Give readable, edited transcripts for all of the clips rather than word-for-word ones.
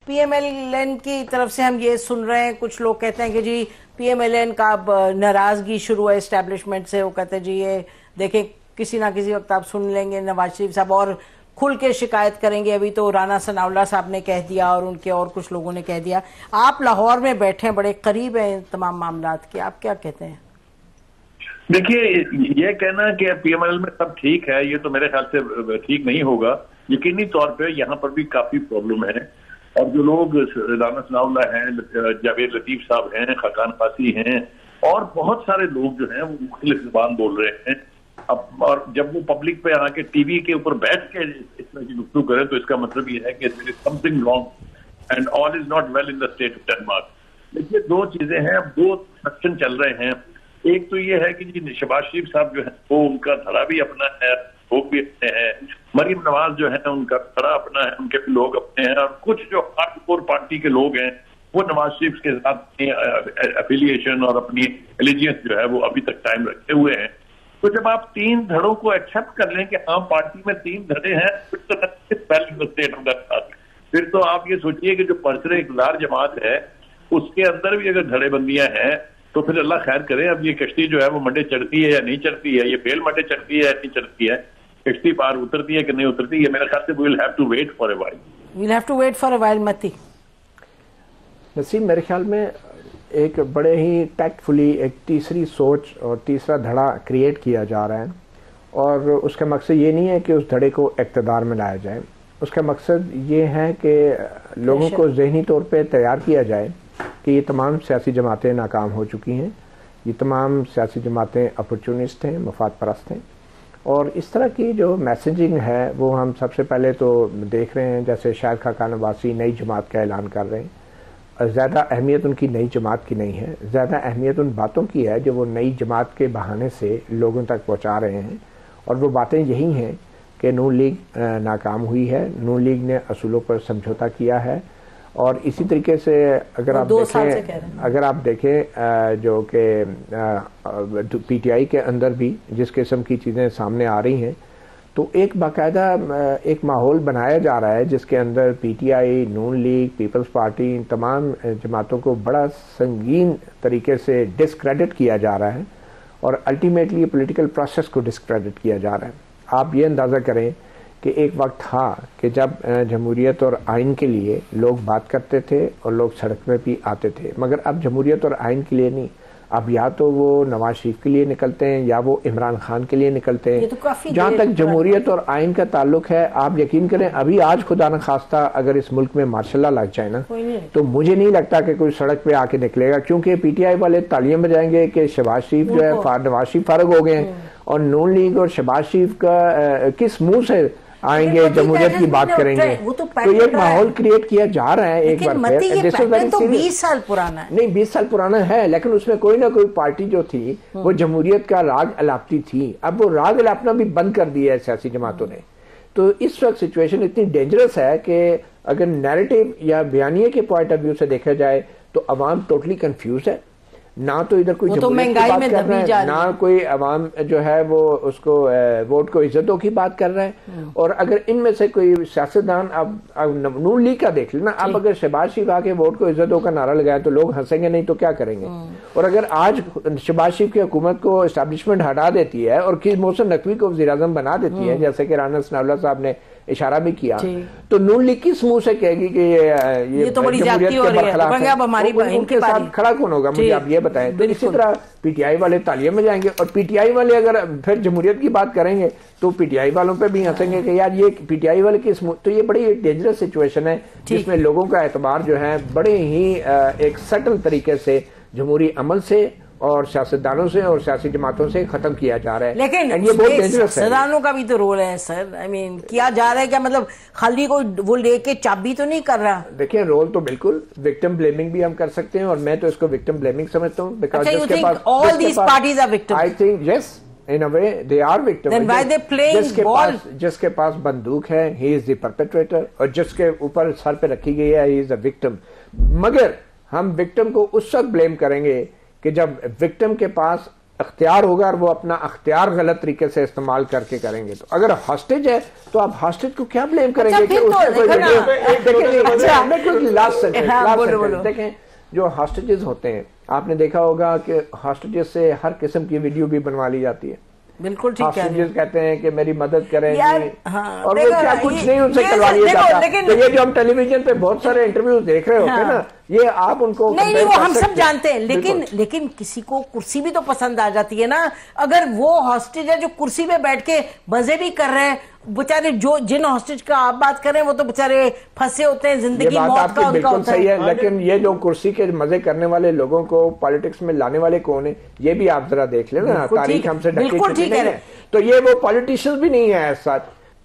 P M L N کی طرف سے ہم یہ سن رہے ہیں، کچھ لوگ کہتے ہیں کہ جی پی ایم ایل این کا اب ناراضگی شروع ہے اسٹیبلشمنٹ سے. وہ کہتے ہیں جی یہ دیکھیں کسی نہ کسی وقت آپ سن لیں گے نواز شریف صاحب اور کھل کے شکایت کریں گے. ابھی تو رانا ثناء اللہ صاحب نے کہہ دیا اور ان کے اور کچھ لوگوں نے کہہ دیا. آپ لاہور میں بیٹھے ہیں، بڑے قریب ہیں تمام معاملات کے، آپ کیا کہتے ہیں؟ دیکھیے، یہ کہنا کہ پی ایم ایل میں سب ٹھیک ہے یہ تو میرے خیال سے ٹھیک نہیں ہوگا. یقینی طور پہ یہاں پر بھی کافی پرابلم ہے، اور جو لوگ رانا ثناء اللہ ہیں، جاوید لطیف صاحب ہیں، خاقان قاسی ہیں، اور بہت سارے لوگ جو ہیں وہ مختلف زبان بول رہے ہیں. اب اور جب وہ پبلک پہ آ کے ٹی وی کے اوپر بیٹھ کے اس طرح کی گفتگو کریں تو اس کا مطلب یہ ہے کہ there is something wrong and all is not well in the state of Denmark. دیکھیے، دو چیزیں ہیں، اب دو سیکشن چل رہے ہیں. ایک تو یہ ہے کہ جی شہباز شریف صاحب جو ہے وہ ان کا دھڑا بھی اپنا ہے، لوگ بھی اپنے ہیں. مریم نواز جو ہے ان کا دھڑا اپنا ہے، ان کے لوگ اپنے ہیں. اور کچھ جو ہارڈ کور پارٹی کے لوگ ہیں وہ نواز شریف کے ساتھ اپنی افیلیشن اور اپنی ایلیجنس جو ہے وہ ابھی تک قائم رکھے ہوئے ہیں. تو جب آپ تین دھڑوں کو ایکسپٹ کر لیں کہ ہاں پارٹی میں تین دھڑے ہیں، پھر تو آپ یہ سوچئے کہ جو پرسر اقتدار جماعت ہے اس کے اندر بھی اگر دھڑے بندیاں ہیں تو پھر اللہ خیر کرے. اب یہ کشتی جو ہے وہ منڈے چڑھتی ہے یا نہیں چڑھتی ہے، یہ بیل منڈے چڑھتی ہے یا نہیں چڑھتی ہے، کشتی پار اترتی ہے کہ نہیں اترتی ہے. میرے خیال سے we'll have to wait for a while. We'll have to wait for a while. متی نسیم، میرے خیال میں ایک بڑے ہی ٹیکٹفلی ایک تیسری سوچ اور تیسرا دھڑا کریٹ کیا جا رہا ہے، اور اس کا مقصد یہ نہیں ہے کہ اس دھڑے کو اقتدار میں لایا جائے. اس کا مقصد یہ ہے کہ لوگوں کو ذہنی طور پہ تیار کیا جائے کہ یہ تمام سیاسی جماعتیں ناکام ہو چکی ہیں، یہ تمام سیاسی جماعتیں اپورچونسٹ ہیں، مفاد پرست ہیں. اور اس طرح کی جو میسیجنگ ہے وہ ہم سب سے پہلے تو دیکھ رہے ہیں، جیسے شاہد خاقان عباسی نئی جماعت کا اعلان کر رہے ہیں. زیادہ اہمیت ان کی نئی جماعت کی نہیں ہے، زیادہ اہمیت ان باتوں کی ہے جو وہ نئی جماعت کے بہانے سے لوگوں تک پہنچا رہے ہیں. اور وہ باتیں یہی ہیں کہ نون لیگ ناکام ہوئی ہے، نون لیگ نے اصولوں پر سمجھوتا کیا ہے. اور اسی طریقے سے اگر آپ دیکھیں جو کہ پی ٹی آئی کے اندر بھی جس قسم کی چیزیں سامنے آ رہی ہیں، تو ایک باقاعدہ ایک ماحول بنایا جا رہا ہے جس کے اندر P T I, Noon League, Peoples Party, ان تمام جماعتوں کو بڑا سنگین طریقے سے ڈسکریڈٹ کیا جا رہا ہے، اور الٹیمیٹلی پولیٹیکل پروسیس کو ڈسکریڈٹ کیا جا رہا ہے. آپ یہ اندازہ کریں کہ ایک وقت تھا کہ جب جمہوریت اور آئین کے لیے لوگ بات کرتے تھے اور لوگ سڑک میں بھی آتے تھے، مگر اب جمہوریت اور آئین کے لیے نہیں. اب یا تو وہ نواز شریف کے لیے نکلتے ہیں یا وہ عمران خان کے لیے نکلتے ہیں. جہاں تک جمہوریت اور آئین کا تعلق ہے، آپ یقین کریں ابھی آج خدا نخواستہ اگر اس ملک میں مارشل لا لگ جائے نا تو مجھے نہیں لگتا کہ کوئی سڑک پہ آ کے نکلے گا، کیونکہ پی ٹی آئی والے تعلیم بجائیں گے کہ شہباز شریف جو ہے نواز شریف فارغ ہو گئے ہیں، اور نون لیگ اور شہباز شریف کا کس منہ سے آئیں گے جمہوریت کی بات کریں گے. تو یہ ماحول کریٹ کیا جا رہا ہے. ایک بار پھر 20 سال پرانا ہے، نہیں 20 سال پرانا ہے، لیکن اس میں کوئی نہ کوئی پارٹی جو تھی وہ جمہوریت کا راگ الاپتی تھی. اب وہ راگ الاپنا بھی بند کر دیا ہے سیاسی جماعتوں نے. تو اس وقت سچویشن اتنی ڈینجرس ہے کہ اگر نیریٹو یا بیانیے کے پوائنٹ آف ویو سے دیکھا جائے تو عوام ٹوٹلی کنفیوز ہے. نہ تو ادھر کوئی جمہوریت کی بات کر رہا ہے، نہ کوئی عوام جو ہے وہ اس کو ووٹ کو عزتوں کی بات کر رہا ہے. اور اگر ان میں سے کوئی سیاستدان اب نون لیگ کا دیکھ لینا، اب اگر شہباز شریف آ کے ووٹ کو عزتوں کا نعرہ لگائے تو لوگ ہنسیں گے نہیں تو کیا کریں گے. اور اگر آج شہباز شریف کی حکومت کو اسٹیبلشمنٹ ہٹا دیتی ہے اور محسن نقوی کو وزیر اعظم بنا دیتی ہے، جیسے کہ رانا ثناء اللہ صاحب نے اشارہ بھی کیا، تو نون لیگ کس منہ سے کہے گی کہ یہ جمہوریت کے برخلاف ہے؟ ان کے ساتھ کھڑا کون ہوگا؟ مجھے آپ یہ بتائیں. تو اسی طرح پی ٹی آئی والے تعلیم میں جائیں گے، اور پی ٹی آئی والے اگر پھر جمہوریت کی بات کریں گے تو پی ٹی آئی والوں پہ بھی ہنسیں گے کہ یار یہ پی ٹی آئی والے کس منہ. تو یہ بڑی ڈینجرس سچویشن ہے جس میں لوگوں کا اعتبار جو ہے بڑے ہی ایک سٹل طریقے سے جمہوری عمل سے اور سیاستدانوں سے اور سیاسی جماعتوں سے ختم کیا جا رہا ہے. لیکن یہ بہت سیاستدانوں کا بھی تو رول ہے سر. کیا جا رہا ہے کیا؟ مطلب خالی کو وہ لے کے چابی تو نہیں کر رہا. دیکھیں رول تو بالکل وکٹم بلیمنگ بھی ہم کر سکتے ہیں، اور میں تو اس کو وکٹم بلیمنگ سمجھتا ہوں. all these parties are victims. I think yes, in a way they are victims. Then why they playing ball? جس کے پاس بندوق ہے he is the perpetrator، اور جس کے اوپر سر پہ رکھی گئی ہے he is a victim. مگر ہم وکٹم کو اس وقت بلیم کریں گے کہ جب وکٹم کے پاس اختیار ہوگا اور وہ اپنا اختیار غلط طریقے سے استعمال کر کے کریں گے. تو اگر ہاسٹیج ہے تو آپ ہاسٹیج کو کیا بلیم کریں گے کہ اس نے دیکھیں جو ہاسٹیجز ہوتے ہیں آپ نے دیکھا ہوگا کہ ہاسٹیجز سے ہر قسم کی ویڈیو بھی بنوا لی جاتی ہے. بالکل ٹھیک ہے. ہاسٹیجز کہتے ہیں کہ میری مدد کریں گے اور وہ کیا کچھ نہیں ان سے کروا لیا جاتا. تو یہ جو ہم ٹیلی ویژن پہ بہت سارے انٹرویوز دیکھ رہے ہوتے ہیں نا یہ آپ ان کو نہیں وہ ہم سب جانتے ہیں لیکن کسی کو کرسی بھی تو پسند آ جاتی ہے نا. اگر وہ ہاسٹیج ہے جو کرسی پہ بیٹھ کے مزے بھی کر رہے ہیں بےچارے جن ہاسٹیج کا آپ بات کر رہے ہیں وہ تو بےچارے پھنسے ہوتے ہیں زندگی موت کا ان کا ہوتا ہے. لیکن یہ جو کرسی کے مزے کرنے والے لوگوں کو پالیٹکس میں لانے والے کون ہیں یہ بھی آپ ذرا دیکھ لیں نا. تاریخ ہم سے ڈھکی نہیں ہے تو یہ وہ پالیٹیشنز بھی نہیں ہیں ایسا.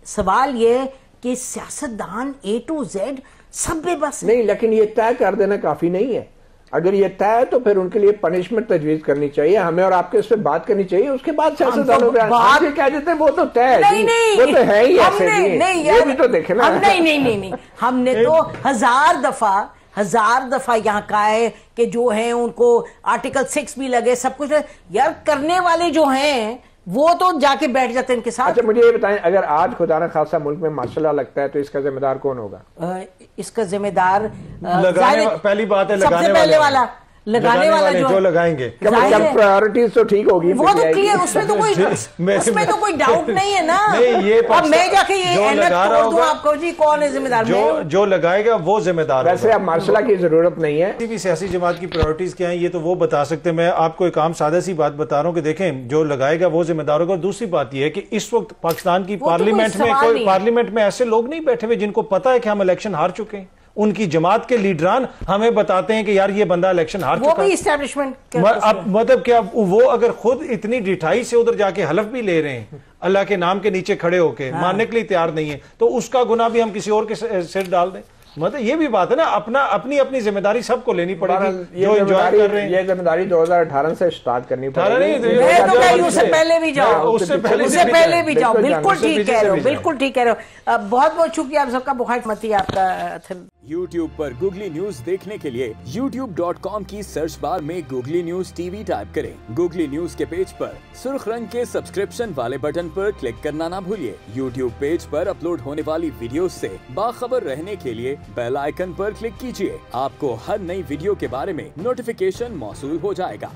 سوال یہ کہ سیاستدان A to Z سب بے بس نہیں لیکن یہ طے کر دینا کافی نہیں ہے. اگر یہ طے ہے تو پھر ان کے لیے پنشمنٹ تجویز کرنی چاہیے ہمیں اور آپ کے اس پہ بات کرنی چاہیے. اس کے بعد سیاستدانوں پہ آپ یہ کہہ دیتے ہیں وہ تو طے ہے وہ تو ہے ہی ایسے یہ بھی تو دیکھیں نا. نہیں ہم نے تو ہزار دفعہ یہاں کہا ہے کہ جو ہیں ان کو آرٹیکل 6 بھی لگے سب کچھ یار کرنے والے جو ہیں وہ تو جا کے بیٹھ جاتے ہیں ان کے ساتھ. اچھا مجھے یہ بتائیں اگر آج خدا نہ خاصا ملک میں مارشل لاء لگتا ہے تو اس کا ذمہ دار کون ہوگا؟ اس کا ذمہ دار پہلی بات ہے سب سے پہلے والا لگانے والا جو لگائیں گے پرائیورٹیز تو ٹھیک ہوگی وہ تو کلیئر اس میں تو کوئی ڈاؤٹ نہیں ہے نا. اب میں جا کے یہ اینک توڑ دوں آپ کو جی کون ہے ذمہ دار جو لگائے گا وہ ذمہ دار. ویسے اب مارشل لاء کی ضرورت نہیں ہے. کسی بھی سیاسی جماعت کی پرائورٹیز کیا ہیں یہ تو وہ بتا سکتے ہیں. میں آپ کو ایک عام سادہ سی بات بتا رہا ہوں کہ دیکھیں جو لگائے گا وہ ذمہ دار ہوگا. اور دوسری بات یہ ہے کہ اس وقت پاکستان کی پارلیمنٹ میں ایسے لوگ نہیں بیٹھے ہوئے جن کو پتا ہے کہ ہم الیکشن ہار چکے ہیں. ان کی جماعت کے لیڈران ہمیں بتاتے ہیں کہ یار یہ بندہ الیکشن ہار چکا ہے. وہ بھی اسٹیبلشمنٹ مطلب کہ وہ اگر خود اتنی ڈٹائی سے ادھر جا کے حلف بھی لے رہے ہیں اللہ کے نام کے نیچے کھڑے ہو کے ماننے کے لیے تیار نہیں ہے تو اس کا گناہ بھی ہم کسی اور کے سر ڈال دیں. مطلب یہ بھی بات ہے نا اپنی ذمہ داری سب کو لینی پڑے گی. جو انجوائے کر رہے ہیں یہ ذمہ داری 2018 سے سٹارٹ کرنی پڑے گی. اس سے پہلے بھی جاؤ. بالکل ٹھیک کہہ رہے ہو. بہت بہت شکریہ آپ سب کا. بہت خدمتی آپ کا. YouTube پر گوگلی نیوز دیکھنے کے لیے youtube.com کی سرچ بار میں googly news T V type کریں. گوگلی نیوز کے پیج پر سرخ رنگ کے سبسکرپشن والے بٹن پر کلک کرنا نہ بھولیے. YouTube پیج پر اپلوڈ ہونے والی ویڈیوز سے باخبر رہنے کے لیے بیل آئیکن پر کلک کیجیے. آپ کو ہر نئی ویڈیو کے بارے میں نوٹیفیکیشن موصول ہو جائے گا.